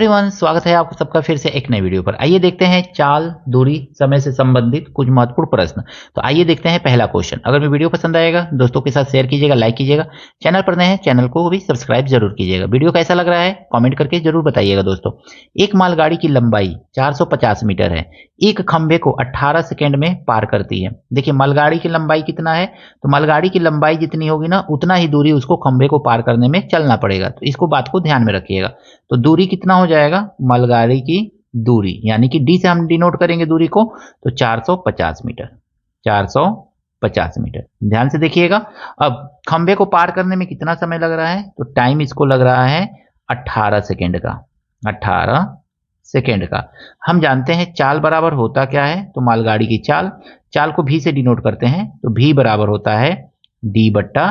Everyone, स्वागत है आपको सबका फिर से एक नई वीडियो पर। आइए देखते हैं चाल, दूरी, समय से संबंधित कुछ महत्वपूर्ण प्रश्न। तो आइए देखते हैं पहला क्वेश्चन। अगर मैं वीडियो पसंद आएगा दोस्तों के साथ शेयर कीजिएगा, लाइक कीजिएगा। चैनल पर नए हैं चैनल को भी सब्सक्राइब जरूर कीजिएगा। वीडियो कैसा लग रहा है कमेंट करके जरूर बताइएगा दोस्तों। एक मालगाड़ी की लंबाई 450 मीटर है, एक खंभे को 18 सेकेंड में पार करती है। देखिए मालगाड़ी की लंबाई कितना है, तो मालगाड़ी की लंबाई जितनी होगी ना उतना ही दूरी उसको खंभे को पार करने में चलना पड़ेगा। तो इसको बात को ध्यान में रखिएगा। तो दूरी कितना हो जाएगा, मालगाड़ी की दूरी यानी कि डी से हम डिनोट करेंगे दूरी को, तो 450 मीटर। 450 मीटर ध्यान से देखिएगा। अब खंभे को पार करने में कितना समय लग रहा है, तो टाइम इसको लग रहा है 18 सेकेंड का। 18 सेकेंड का। हम जानते हैं चाल बराबर होता क्या है, तो मालगाड़ी की चाल, चाल को भी से डिनोट करते हैं, तो भी बराबर होता है डी बट्टा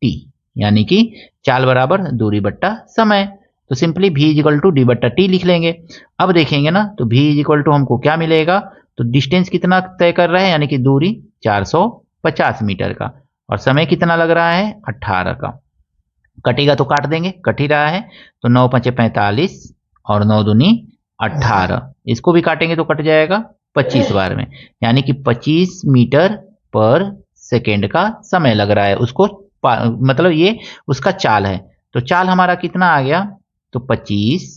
टी, यानी कि चाल बराबर दूरी बट्टा समय। तो simply v equal to D बट्टा टी लिख लेंगे। अब देखेंगे ना तो v इजिकल टू हमको क्या मिलेगा, तो डिस्टेंस कितना तय कर रहा है यानी कि दूरी 450 मीटर का, और समय कितना लग रहा है 18 का। कटेगा तो काट देंगे, कट ही रहा है, तो 9 5 45 और 9 दूनी 18। इसको भी काटेंगे तो कट जाएगा 25 बार में, यानी कि 25 मीटर पर सेकेंड का समय लग रहा है उसको, मतलब ये उसका चाल है। तो चाल हमारा कितना आ गया, तो 25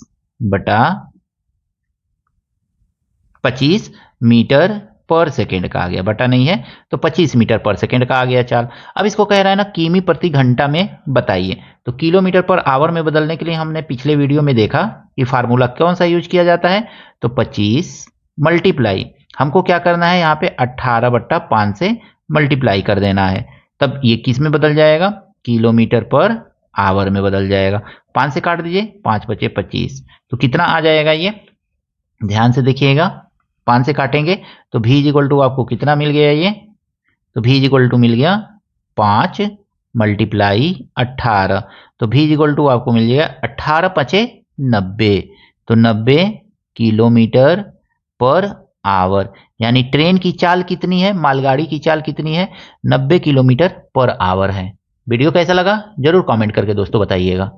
मीटर पर सेकेंड का आ गया, बटा नहीं है तो 25 मीटर पर सेकेंड का आ गया चाल। अब इसको कह रहा है ना किमी प्रति घंटा में बताइए, तो किलोमीटर पर आवर में बदलने के लिए हमने पिछले वीडियो में देखा कि फार्मूला कौन सा यूज किया जाता है, तो 25 मल्टीप्लाई, हमको क्या करना है यहाँ पे 18/5 से मल्टीप्लाई कर देना है, तब ये किस में बदल जाएगा, किलोमीटर पर आवर में बदल जाएगा। 5 से काट दीजिए, 5 बचे 25, तो कितना आ जाएगा ये, ध्यान से देखिएगा। 5 से काटेंगे तो v इजिकल टू आपको कितना मिल गया ये, तो v इजिकल टू मिल गया 5 मल्टीप्लाई 18, तो v इजिकल टू आपको मिल जाएगा 18 5 90, तो 90 किलोमीटर पर आवर, यानी ट्रेन की चाल कितनी है, मालगाड़ी की चाल कितनी है, 90 किलोमीटर पर आवर है। वीडियो कैसा लगा जरूर कमेंट करके दोस्तों बताइएगा।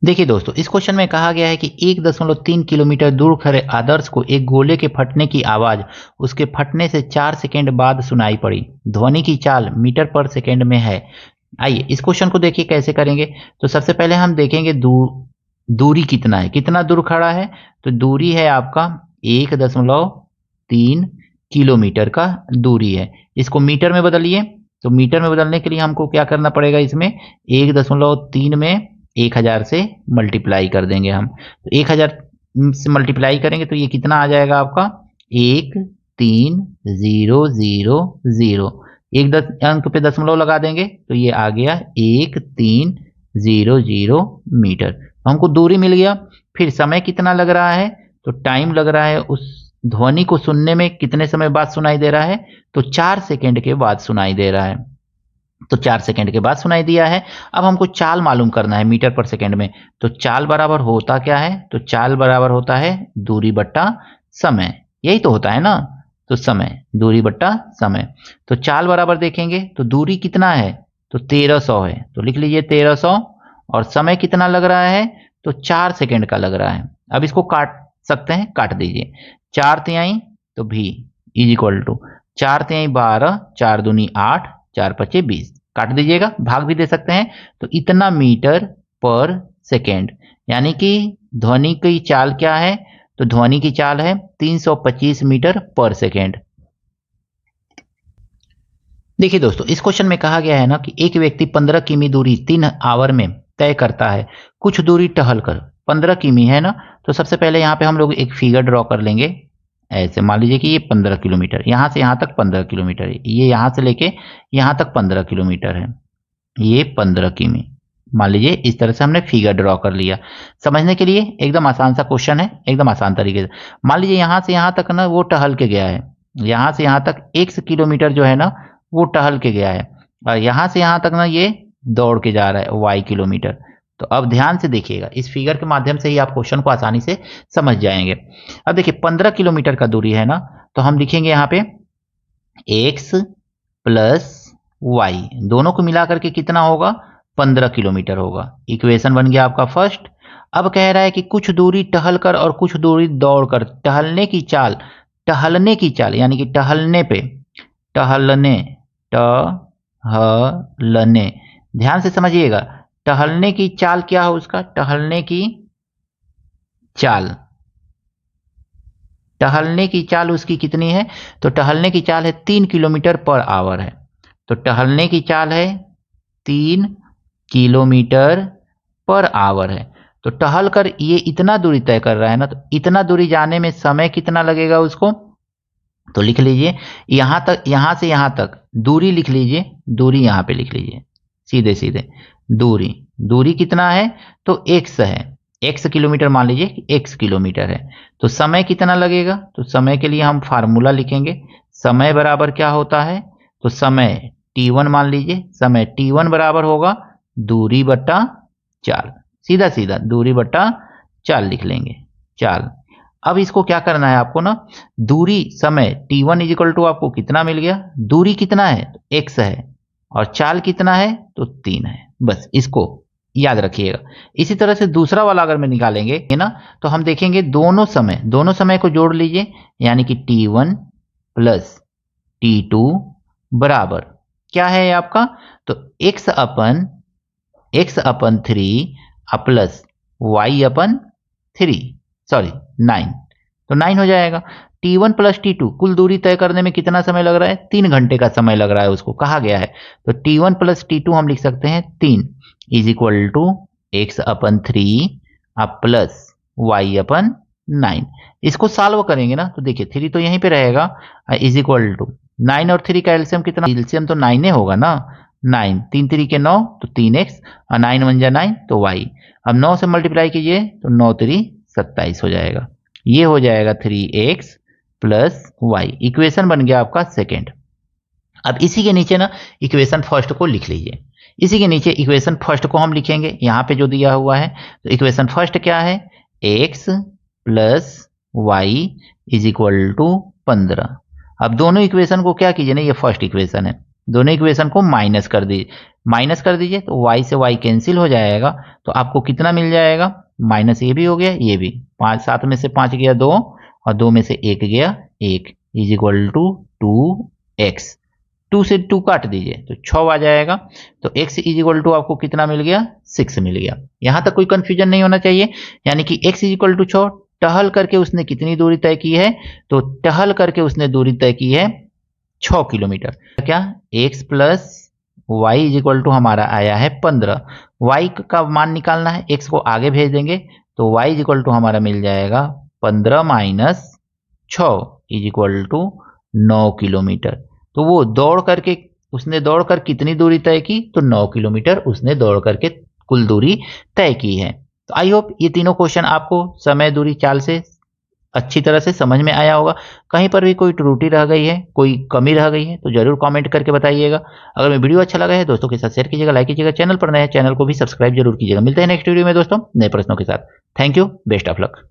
देखिए दोस्तों, इस क्वेश्चन में कहा गया है कि 1.3 किलोमीटर दूर खड़े आदर्श को एक गोले के फटने की आवाज उसके फटने से 4 सेकेंड बाद सुनाई पड़ी। ध्वनि की चाल मीटर पर सेकेंड में है। आइए इस क्वेश्चन को देखिए कैसे करेंगे। तो सबसे पहले हम देखेंगे दूरी कितना है, कितना दूर खड़ा है, तो दूरी है आपका 1.3 किलोमीटर का दूरी है। इसको मीटर में बदलिए, तो मीटर में बदलने के लिए हमको क्या करना पड़ेगा, इसमें 1.3 में 1000 से मल्टीप्लाई कर देंगे हम, तो 1000 से मल्टीप्लाई करेंगे तो ये कितना आ जाएगा आपका 1300, एक अंक पे दशमलव लगा देंगे तो ये आ गया 1300 मीटर। तो हमको दूरी मिल गया। फिर समय कितना लग रहा है, तो टाइम लग रहा है उस ध्वनि को सुनने में कितने समय बाद सुनाई दे रहा है, तो 4 सेकेंड के बाद सुनाई दे रहा है, तो 4 सेकेंड के बाद सुनाई दिया है। अब हमको चाल मालूम करना है मीटर पर सेकेंड में, तो चाल बराबर होता क्या है, तो चाल बराबर होता है दूरी बट्टा समय, यही तो होता है ना, तो समय दूरी बट्टा समय। तो चाल बराबर देखेंगे तो दूरी कितना है, तो 1300 है, तो लिख लीजिए 1300, और समय कितना लग रहा है, तो 4 सेकेंड का लग रहा है। अब इसको काट सकते हैं, काट दीजिए, 4 तिहाई तो भी इज इक्वल टू 4 तिहाई 12, 4 दूनी 8, 4 पचे 20, काट दीजिएगा, भाग भी दे सकते हैं। तो इतना मीटर पर सेकेंड, यानी कि ध्वनि की चाल क्या है, तो ध्वनि की चाल है 325 मीटर पर सेकेंड। देखिए दोस्तों, इस क्वेश्चन में कहा गया है ना कि एक व्यक्ति 15 किमी दूरी 3 आवर में तय करता है, कुछ दूरी टहल कर। 15 किमी है ना, तो सबसे पहले यहाँ पे हम लोग एक फिगर ड्रॉ कर लेंगे। ऐसे मान लीजिए कि ये 15 किलोमीटर, यहाँ से यहाँ तक 15 किलोमीटर है, ये यहाँ से लेके यहाँ तक 15 किलोमीटर है, ये 15 किमी मान लीजिए। इस तरह से हमने फिगर ड्रॉ कर लिया। समझने के लिए एकदम आसान सा क्वेश्चन है, एकदम आसान तरीके से। मान लीजिए यहाँ से यहाँ तक ना वो टहल के गया है, यहाँ से यहाँ तक x किलोमीटर जो है ना वो टहल के गया है, और यहाँ से यहाँ तक ना ये दौड़ के जा रहा है y किलोमीटर। तो अब ध्यान से देखिएगा, इस फिगर के माध्यम से ही आप क्वेश्चन को आसानी से समझ जाएंगे। अब देखिए 15 किलोमीटर का दूरी है ना, तो हम लिखेंगे यहाँ पे x प्लस y, दोनों को मिला करके कितना होगा, 15 किलोमीटर होगा। इक्वेशन बन गया आपका फर्स्ट। अब कह रहा है कि कुछ दूरी टहल कर और कुछ दूरी दौड़ कर, टहलने की चाल यानी कि टहलने पे, टहलने, टहलने, ध्यान से समझिएगा, टहलने की चाल क्या है उसका, टहलने की चाल उसकी कितनी है, तो टहलने की चाल है 3 किलोमीटर पर आवर है। तो टहलने की चाल है 3 किलोमीटर पर आवर है। तो टहल कर ये इतना दूरी तय कर रहा है ना, तो इतना दूरी जाने में समय कितना लगेगा उसको, तो लिख लीजिए यहां तक, यहां से यहां तक दूरी लिख लीजिए, दूरी यहां पे लिख लीजिए सीधे सीधे, दूरी कितना है, तो x है, x किलोमीटर मान लीजिए कि x किलोमीटर है। तो समय कितना लगेगा, तो समय के लिए हम फार्मूला लिखेंगे, समय बराबर क्या होता है, तो समय t1 मान लीजिए, समय t1 बराबर होगा दूरी बट्टा चाल, सीधा सीधा दूरी बट्टा चाल लिख लेंगे, चाल। अब इसको क्या करना है आपको ना, दूरी समय t1 इजिकल टू आपको कितना मिल गया, दूरी कितना है, x है, और चाल कितना है, तो 3 है। बस इसको याद रखिएगा। इसी तरह से दूसरा वाला अगर मैं निकालेंगे है ना, तो हम देखेंगे दोनों समय को जोड़ लीजिए, यानी कि t1 प्लस t2 बराबर क्या है आपका, तो x अपन 3 प्लस y अपन 3, सॉरी 9, तो 9 हो जाएगा। t1 प्लस t2 कुल दूरी तय करने में कितना समय लग रहा है, 3 घंटे का समय लग रहा है, उसको कहा गया है। तो t1 प्लस t2 हम लिख सकते हैं 3 is equal to x upon 3 plus y upon 9। इसको सॉल्व करेंगे ना, तो देखिए 3 तो यहीं पे रहेगा, इज इक्वल टू 9 और 3 का एलसीएम कितना, एलसीएम तो 9 होगा ना, 9 3 3 के 9, तो 3x, और 9 1 जा 9, तो y। अब 9 से मल्टीप्लाई कीजिए तो 9 3 27 हो जाएगा, ये हो जाएगा 3x प्लस y। इक्वेशन बन गया आपका सेकेंड। अब इसी के नीचे ना इक्वेशन फर्स्ट को लिख लीजिए, इसी के नीचे इक्वेशन फर्स्ट को हम लिखेंगे, यहां पे जो दिया हुआ है, तो इक्वेशन फर्स्ट क्या है, x plus Y is equal to 15। अब दोनों इक्वेशन को क्या कीजिए ना, ये फर्स्ट इक्वेशन है, दोनों इक्वेशन को माइनस कर दीजिए, तो y से y कैंसिल हो जाएगा, तो आपको कितना मिल जाएगा, माइनस ये भी हो गया, ये भी, 5 7 में से 5 गया 2, और 2 में से 1 गया 1, इज इक्वल टू 2x। 2 से 2 काट दीजिए तो 6 आ जाएगा, तो x इज इक्वल टू आपको कितना मिल गया, 6 मिल गया। यहां तक कोई कंफ्यूजन नहीं होना चाहिए, यानी कि x इज इक्वल टू 6, टहल करके उसने कितनी दूरी तय की है, तो टहल करके उसने दूरी तय की है 6 किलोमीटर। क्या, x plus Y is equal to हमारा आया है 15, y का मान निकालना है, x को आगे भेज देंगे, तो y इज इक्वल टू हमारा मिल जाएगा 15 minus 6 is equal to 9 kilometre. तो वो उसने दौड़ कर कितनी दूरी तय की, तो 9 किलोमीटर उसने दौड़ करके कुल दूरी तय की है। तो आई होप ये तीनों क्वेश्चन आपको समय, दूरी, चाल से अच्छी तरह से समझ में आया होगा। कहीं पर भी कोई त्रुटि रह गई है, कोई कमी रह गई है, तो जरूर कमेंट करके बताइएगा। अगर मैं वीडियो अच्छा लगा है दोस्तों के साथ शेयर कीजिएगा, लाइक कीजिएगा, चैनल पर नए चैनल को भी सब्सक्राइब जरूर कीजिएगा। मिलते हैं नेक्स्ट वीडियो में दोस्तों नए प्रश्नों के साथ। Thank you, best of luck.